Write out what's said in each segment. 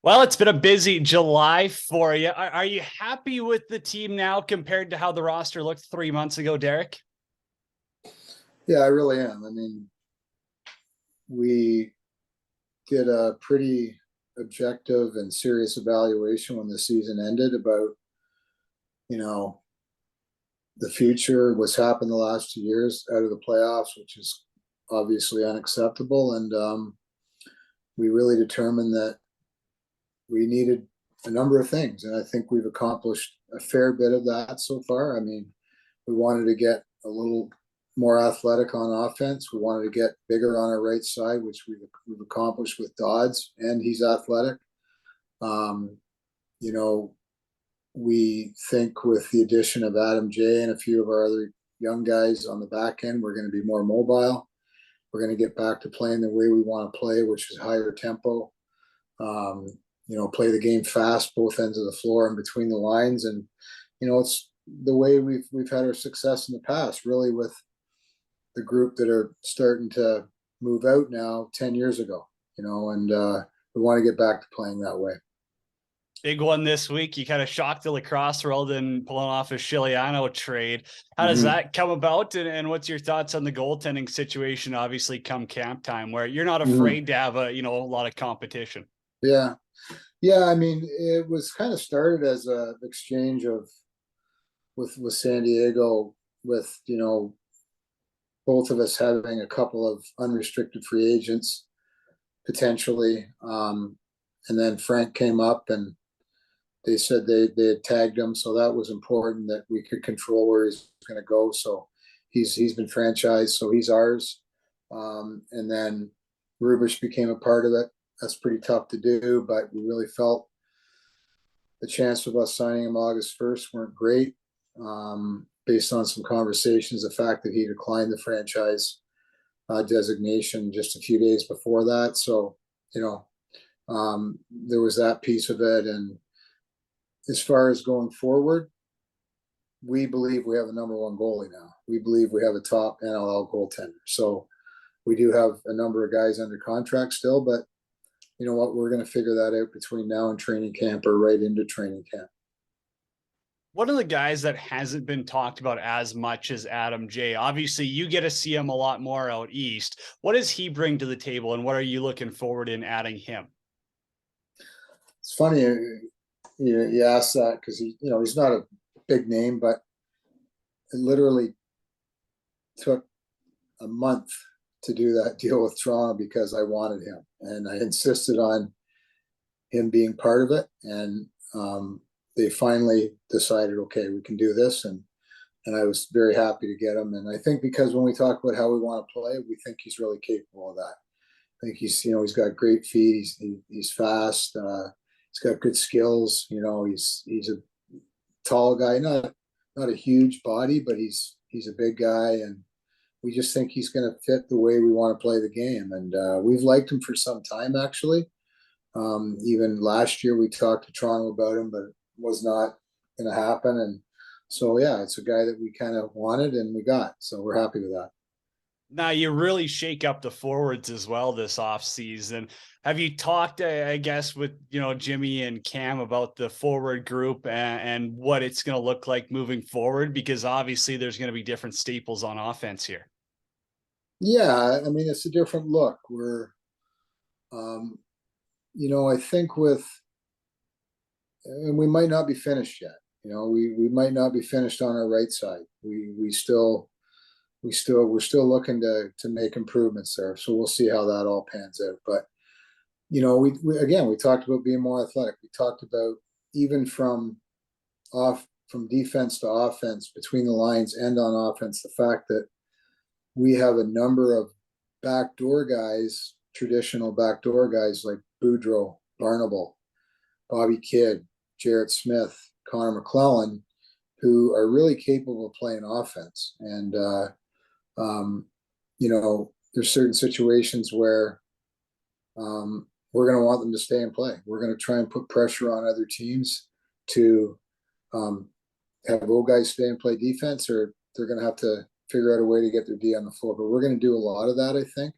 Well, it's been a busy July for you. Are you happy with the team now compared to how the roster looked 3 months ago, Derek? Yeah, I really am. I mean, we did a pretty objective and serious evaluation when the season ended about, you know, the future, what's happened the last 2 years out of the playoffs, which is obviously unacceptable. And we really determined that we needed a number of things. And I think we've accomplished a fair bit of that so far. I mean, we wanted to get a little more athletic on offense. We wanted to get bigger on our right side, which we've accomplished with Dodds, and he's athletic. Um, you know, we think with the addition of Adam J and a few of our other young guys on the back end, we're going to be more mobile. We're going to get back to playing the way we want to play, which is higher tempo. Um, play the game fast, both ends of the floor and between the lines, and it's the way we've had our success in the past, really, with the group that are starting to move out now 10 years ago, and we want to get back to playing that way. Big one this week. You kind of shocked the lacrosse world in pulling off a Chiliano trade. How does Mm-hmm. that come about? And what's your thoughts on the goaltending situation, obviously, come camp time, where you're not Mm-hmm. afraid to have a lot of competition? Yeah. Yeah. I mean, it was kind of started as a exchange of with San Diego, with, both of us having a couple of unrestricted free agents potentially. And then Frank came up and they said they had tagged him, so that was important that we could control where he's going to go. So he's been franchised, so he's ours. And then Rubish became a part of it. That's pretty tough to do, but we really felt the chance of us signing him August 1st weren't great, based on some conversations. The fact that he declined the franchise designation just a few days before that, so there was that piece of it. And as far as going forward, we believe we have a number one goalie now. We believe we have a top NLL goaltender. So we do have a number of guys under contract still, but you know what? We're going to figure that out between now and training camp, or right into training camp. One of the guys that hasn't been talked about as much as Adam J. Obviously, you get to see him a lot more out east. What does he bring to the table, and what are you looking forward in adding him? It's funny you ask that because he's not a big name, but it literally took a month to do that deal with Toronto because I wanted him and I insisted on him being part of it. And they finally decided, okay, we can do this. And I was very happy to get him. And I think because when we talk about how we want to play, we think he's really capable of that. I think he's got great feet. He's fast. He's got good skills. He's a tall guy, not a huge body, but he's a big guy, and we just think he's going to fit the way we want to play the game. And we've liked him for some time, actually. Even last year, we talked to Toronto about him, but it was not going to happen. And so, yeah, it's a guy that we kind of wanted and we got. So we're happy with that. Now you really shake up the forwards as well this offseason. Have you talked, I guess, with Jimmy and Cam about the forward group and what it's going to look like moving forward? Because obviously there's going to be different staples on offense here. Yeah, I mean, it's a different look. Um, I think and we might not be finished yet. We might not be finished on our right side. We're still looking to make improvements there. So we'll see how that all pans out. But we talked about being more athletic. We talked about even from defense to offense, between the lines and on offense, the fact that we have a number of backdoor guys, traditional backdoor guys like Boudreau, Barnable, Bobby Kidd, Jarrett Smith, Connor McClellan, who are really capable of playing offense. And there's certain situations where we're going to want them to stay and play. We're going to try and put pressure on other teams to have old guys stay and play defense, or they're going to have to figure out a way to get their D on the floor. But we're going to do a lot of that, I think.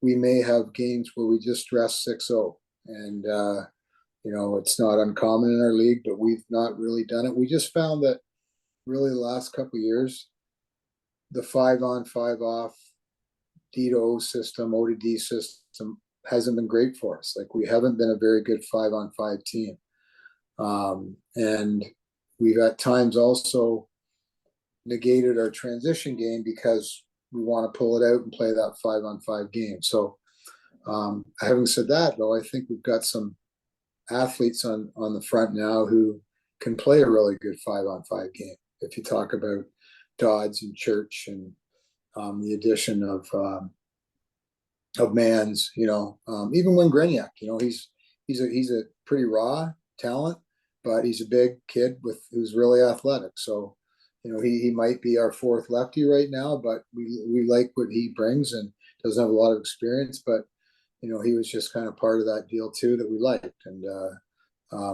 We may have games where we just dress 6-0 and It's not uncommon in our league, but we've not really done it. We just found that really the last couple of years, the 5 on 5 off D to O system, O to D system hasn't been great for us. Like we haven't been a very good 5 on 5 team. And we've at times also negated our transition game because we want to pull it out and play that 5 on 5 game. So having said that, though, I think we've got some athletes on the front now who can play a really good 5 on 5 game. If you talk about Dodds and Church and the addition of Mans, even when Greniak, he's a pretty raw talent, but he's a big kid who's really athletic. So, he might be our fourth lefty right now, but we like what he brings and doesn't have a lot of experience, but he was just kind of part of that deal too that we liked. And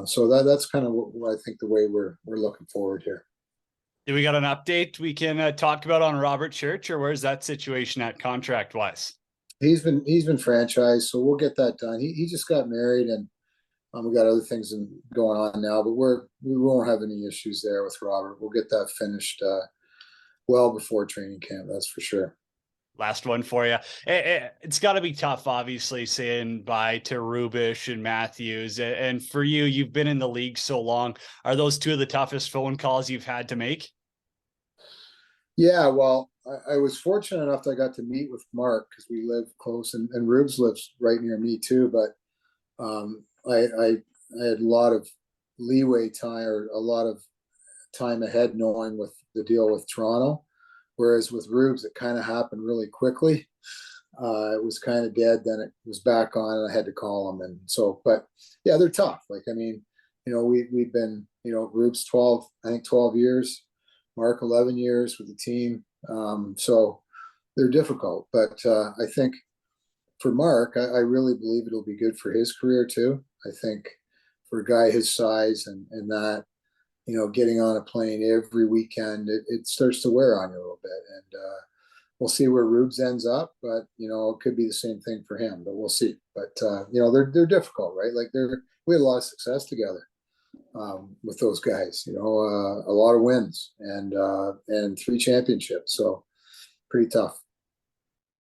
so that's kind of what I think the way we're looking forward here. Do we got an update we can talk about on Robert Church, or where's that situation at contract wise? He's been franchised, so we'll get that done. He just got married, and we got other things going on now, but we won't have any issues there with Robert. We'll get that finished well before training camp. That's for sure. Last one for you. It's got to be tough, obviously, saying bye to Rubish and Matthews. And for you, you've been in the league so long. Are those two of the toughest phone calls you've had to make? Yeah, well, I was fortunate enough that I got to meet with Mark because we live close, and Rubes lives right near me too. But I had a lot of leeway time, or a lot of time ahead, knowing with the deal with Toronto. Whereas with Rubes, it kind of happened really quickly. It was kind of dead, then it was back on, and I had to call them. And so, but yeah, they're tough. Like, I mean, we've been, Rubes 12 years, Mark 11 years with the team. So they're difficult, but I think for Mark, I really believe it'll be good for his career too. I think for a guy his size and that, getting on a plane every weekend, it starts to wear on you a little bit. And we'll see where Rubes ends up, but it could be the same thing for him, but we'll see. But they're difficult, right? Like we had a lot of success together with those guys. A lot of wins and 3 championships. So pretty tough.